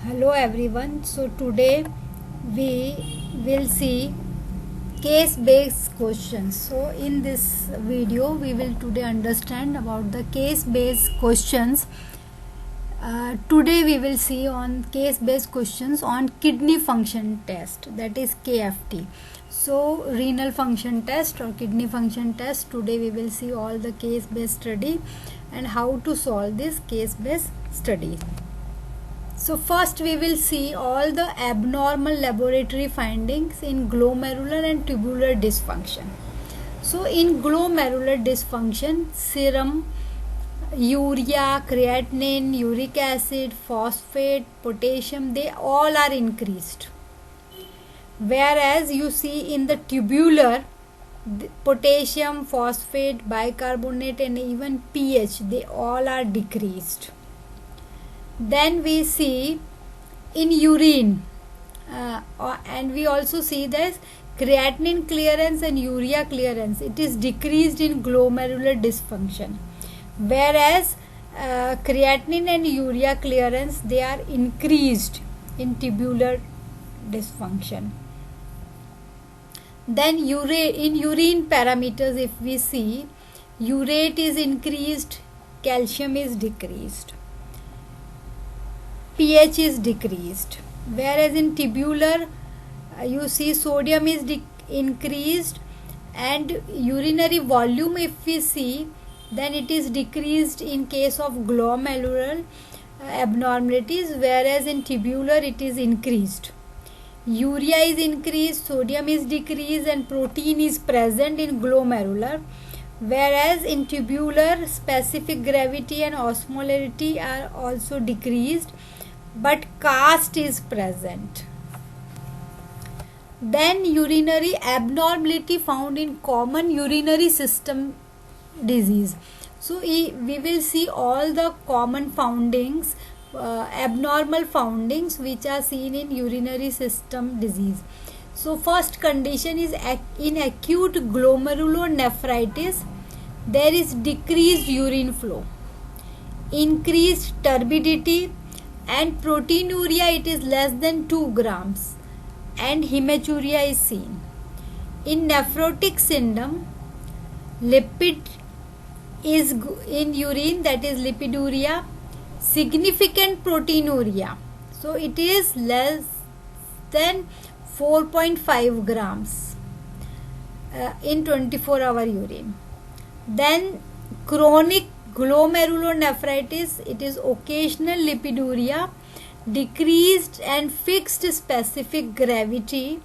Hello everyone. So today we will see case based questions. So in this video we will today understand about the case based questions. Today we will see on case based questions on kidney function test, that is KFT. So renal function test or kidney function test, today we will see all the case based study and how to solve this case based study. So first we will see all the abnormal laboratory findings in glomerular and tubular dysfunction. So in glomerular dysfunction, serum, urea, creatinine, uric acid, phosphate, potassium, they all are increased. Whereas you see in the tubular, the potassium, phosphate, bicarbonate and even pH, they all are decreased. Then we see in urine and we also see this creatinine clearance and urea clearance, it is decreased in glomerular dysfunction, whereas creatinine and urea clearance, they are increased in tubular dysfunction. Then in urine parameters, if we see, urate is increased, calcium is decreased, pH is decreased, whereas in tubular you see sodium is increased, and urinary volume, if we see, then it is decreased in case of glomerular abnormalities, whereas in tubular it is increased. Urea is increased, sodium is decreased, and protein is present in glomerular, whereas in tubular specific gravity and osmolarity are also decreased, but caste is present. Then urinary abnormality found in common urinary system disease. So we will see all the common foundings, abnormal foundings which are seen in urinary system disease. So first condition is in acute glomerulonephritis, there is decreased urine flow, increased turbidity, and proteinuria, it is less than 2 grams, and hematuria is seen. In nephrotic syndrome, lipid is in urine, that is lipiduria, significant proteinuria, so it is less than 4.5 grams in 24-hour urine. Then chronic glomerulonephritis, it is occasional lipiduria, decreased and fixed specific gravity,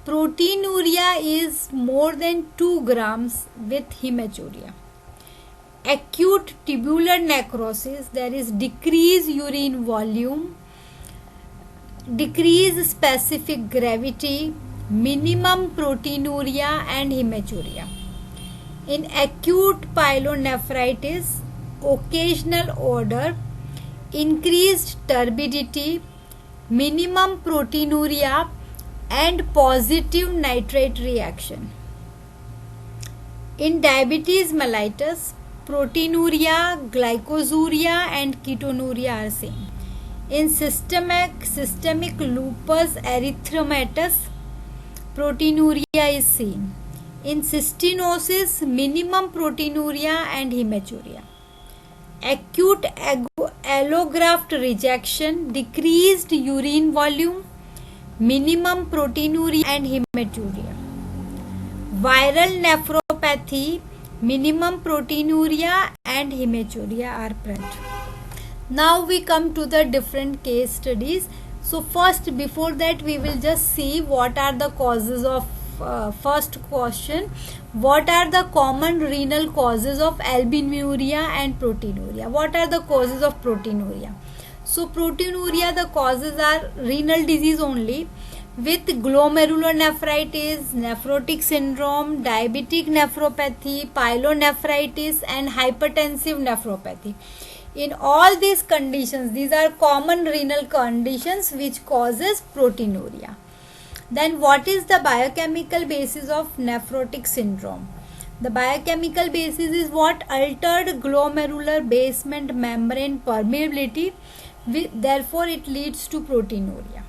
proteinuria is more than 2 grams with hematuria. Acute tubular necrosis, there is decreased urine volume, decreased specific gravity, minimum proteinuria and hematuria. In acute pyelonephritis, occasional odor, increased turbidity, minimum proteinuria and positive nitrate reaction. In diabetes mellitus, proteinuria, glycosuria and ketonuria are seen. In systemic lupus erythematosus, proteinuria is seen. In cystinosis, minimum proteinuria and hematuria. Acute allograft rejection, decreased urine volume, minimum proteinuria and hematuria. Viral nephropathy, minimum proteinuria and hematuria are present. Now we come to the different case studies. So first, before that, we will just see what are the causes of first question, what are the common renal causes of albuminuria and proteinuria? What are the causes of proteinuria? So proteinuria, the causes are renal disease only, with glomerulonephritis, nephrotic syndrome, diabetic nephropathy, pyelonephritis and hypertensive nephropathy. In all these conditions, these are common renal conditions which causes proteinuria. Then what is the biochemical basis of nephrotic syndrome? The biochemical basis is what? Altered glomerular basement membrane permeability Therefore, it leads to proteinuria.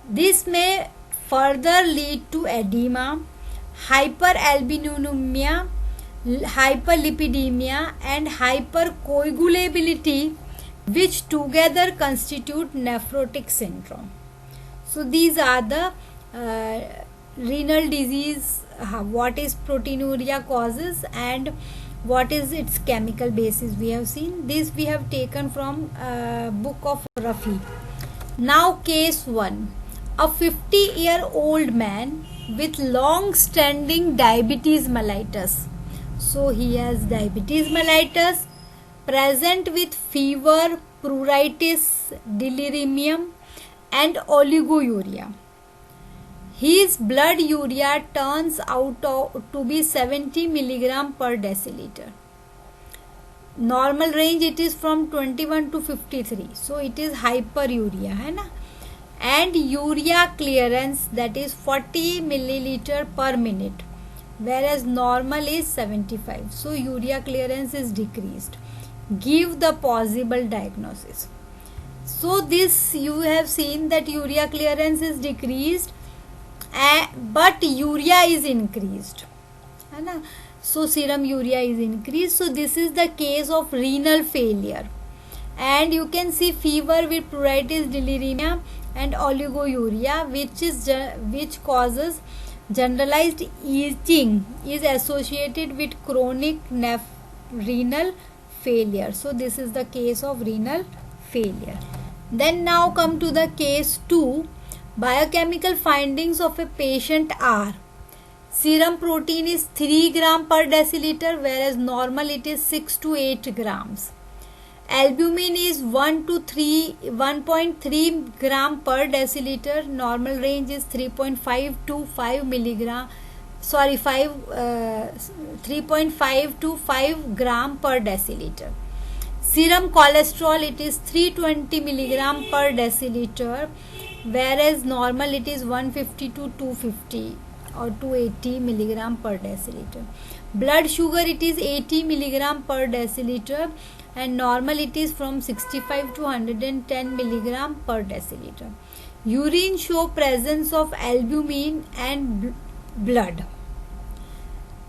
This may further lead to edema, hyperalbuminemia, hyperlipidemia, and hypercoagulability, which together constitute nephrotic syndrome. So these are the renal disease, what is proteinuria causes and what is its chemical basis. We have seen this, we have taken from book of Rafi. Now case 1, a 50-year-old man with long-standing diabetes mellitus. So he has diabetes mellitus, present with fever, pruritus, delirium, and oliguria. His blood urea turns out to be 70 milligram per deciliter. Normal range it is from 21 to 53. So it is hyperuria, है ना? And urea clearance, that is 40 milliliter per minute, whereas normal is 75. So urea clearance is decreased. Give the possible diagnosis. So this you have seen that urea clearance is decreased, but urea is increased, है ना? So serum urea is increased. So this is the case of renal failure, and you can see fever with pruritus, delirium, and oliguria, which causes generalized itching, is associated with chronic renal failure. So this is the case of renal failure. Then now come to the case 2. Biochemical findings of a patient are: serum protein is 3 gram per deciliter, whereas normal it is 6 to 8 grams. Albumin is 1.3 gram per deciliter. Normal range is 3.5 to 5 milligram. 3.5 to 5 gram per deciliter. Serum cholesterol it is 320 milligram per deciliter, whereas normal it is 150 to 250 or 280 milligram per deciliter. Blood sugar it is 80 milligram per deciliter, and normal it is from 65 to 110 milligram per deciliter. Urine show presence of albumin and blood.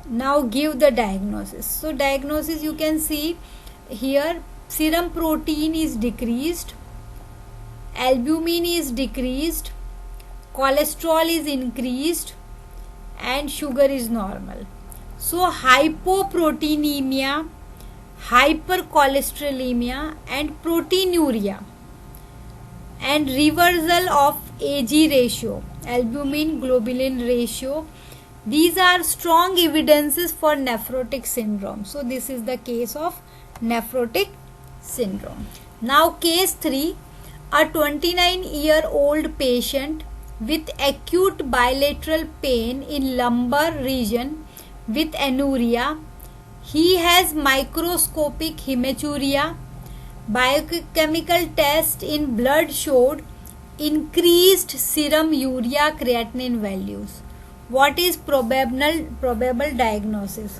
Now give the diagnosis. So diagnosis you can see here: serum protein is decreased, albumin is decreased, cholesterol is increased, and sugar is normal. So hypoproteinemia, hypercholesterolemia, and proteinuria, and reversal of AG ratio, albumin globulin ratio, these are strong evidences for nephrotic syndrome. So this is the case of nephrotic syndrome. Now case 3, a 29-year-old patient with acute bilateral pain in lumbar region with anuria. He has microscopic hematuria. Biochemical test in blood showed increased serum urea creatinine values. What is probable diagnosis?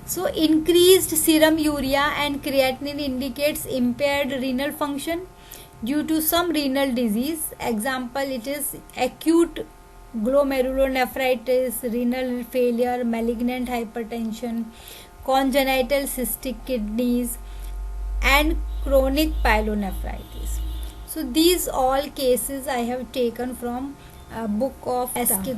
So increased serum urea and creatinine indicates impaired renal function due to some renal disease. Example, it is acute glomerulonephritis, renal failure, malignant hypertension, congenital cystic kidneys, and chronic pyelonephritis. So these all cases I have taken from a book of SK.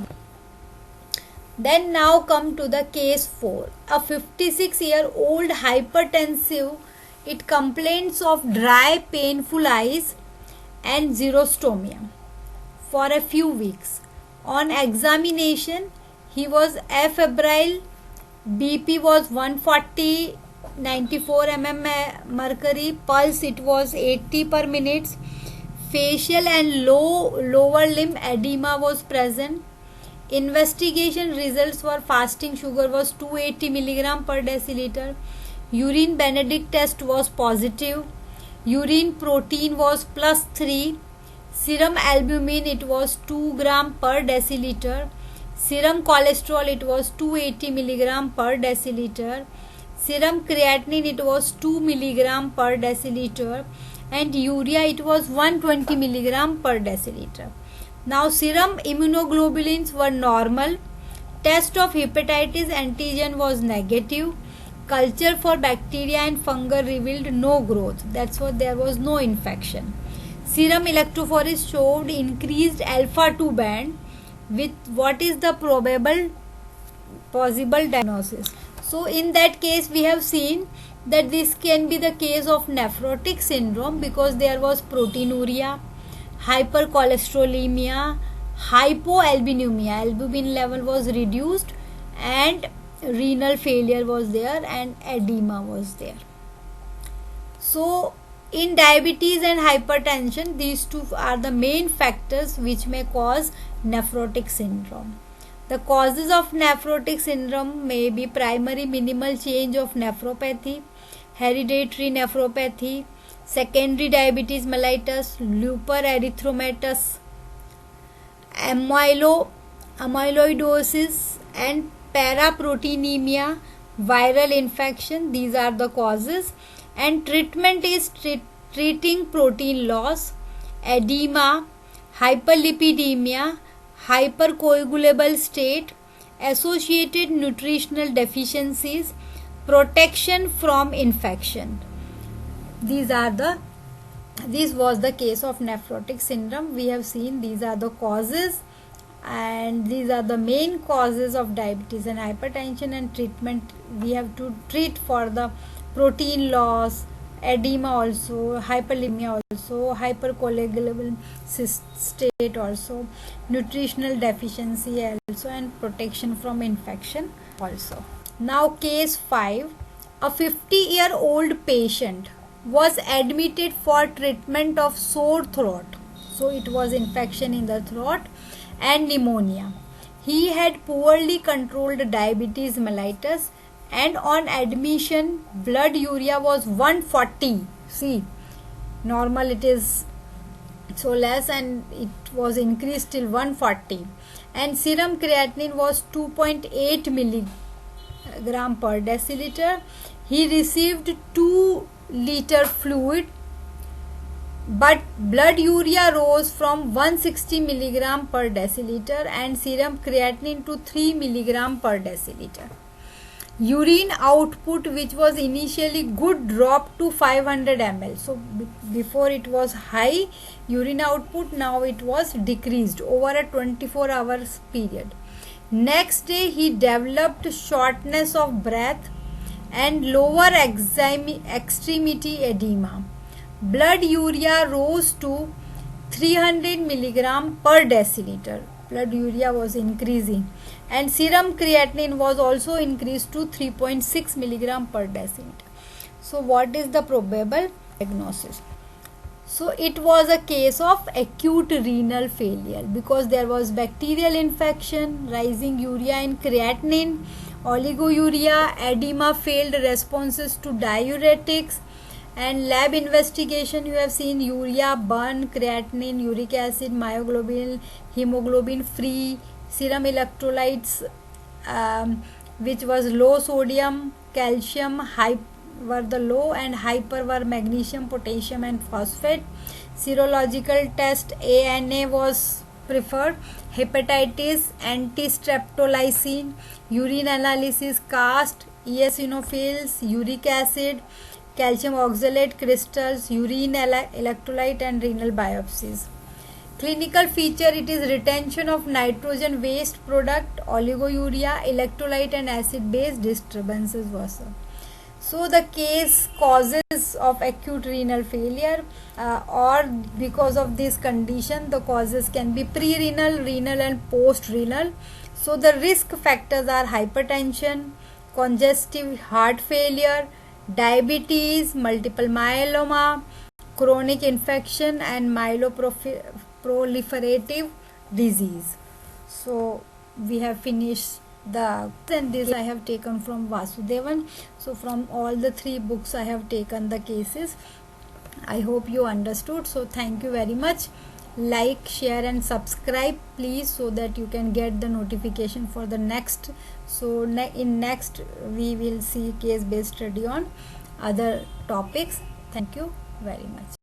Then now come to the case 4. A 56-year-old hypertensive, it complains of dry painful eyes and xerostomia for a few weeks. On examination, he was afebrile, BP was 140, 94 mm mercury, pulse it was 80 per minute, facial and lower limb edema was present. Investigation results were: fasting sugar was 280 milligram per deciliter, urine Benedict test was positive, urine protein was +3, serum albumin it was 2 gram per deciliter, serum cholesterol it was 280 milligram per deciliter, serum creatinine it was 2 milligram per deciliter, and urea it was 120 milligram per deciliter. Now serum immunoglobulins were normal. Test of hepatitis antigen was negative. Culture for bacteria and fungi revealed no growth. That's what, there was no infection. Serum electrophoresis showed increased alpha 2 band, with what is the possible diagnosis. So in that case we have seen that this can be the case of nephrotic syndrome because there was proteinuria, hypercholesterolemia, hypoalbuminemia, albumin level was reduced, and renal failure was there, and edema was there. So in diabetes and hypertension, these two are the main factors which may cause nephrotic syndrome. The causes of nephrotic syndrome may be primary minimal change of nephropathy, hereditary nephropathy, secondary diabetes mellitus, lupus erythematosus, amyloidosis, and paraproteinemia, viral infection. These are the causes, and treatment is treating protein loss, edema, hyperlipidemia, hypercoagulable state, associated nutritional deficiencies, protection from infection. This was the case of nephrotic syndrome. We have seen these are the causes, and these are the main causes of diabetes and hypertension, and treatment we have to treat for the protein loss, edema also, hyperlipidemia also, hypercoagulable state also, nutritional deficiency also, and protection from infection also. Now case 5, a 50-year-old patient was admitted for treatment of sore throat. So it was infection in the throat and pneumonia. He had poorly controlled diabetes mellitus, and on admission blood urea was 140. See, normal it is so less, and it was increased till 140, and serum creatinine was 2.8 milligram per deciliter. He received 2 liter fluid, but blood urea rose from 160 milligram per deciliter and serum creatinine to 3 milligram per deciliter. Urine output, which was initially good, dropped to 500 ml. So before it was high urine output, now it was decreased over a 24 hours period. Next day he developed shortness of breath and lower extremity edema. Blood urea rose to 300 milligram per deciliter. Blood urea was increasing, and serum creatinine was also increased to 3.6 milligram per deciliter. So what is the probable diagnosis? So it was a case of acute renal failure because there was bacterial infection, rising urea in creatinine, oliguria, edema, failed responses to diuretics, and lab investigation you have seen urea, burn, creatinine, uric acid, myoglobin, hemoglobin free, serum electrolytes which was low sodium, calcium were the low, and hyper were magnesium, potassium, and phosphate. Serological test ANA was preferred, hepatitis, anti-streptolysin, urine analysis, cast, eosinophils, uric acid, calcium oxalate crystals, urine electrolyte, and renal biopsies. Clinical feature, it is retention of nitrogen waste product, oliguria, electrolyte and acid base disturbances was. So the case causes of acute renal failure or because of this condition, the causes can be pre-renal, renal and post-renal. So the risk factors are hypertension, congestive heart failure, diabetes, multiple myeloma, chronic infection, and myeloproliferative disease. So we have finished and this I have taken from Vasudevan. So from all the 3 books I have taken the cases. I hope you understood. So thank you very much. Like, share and subscribe please, so that you can get the notification for the next. So in next we will see case based study on other topics. Thank you very much.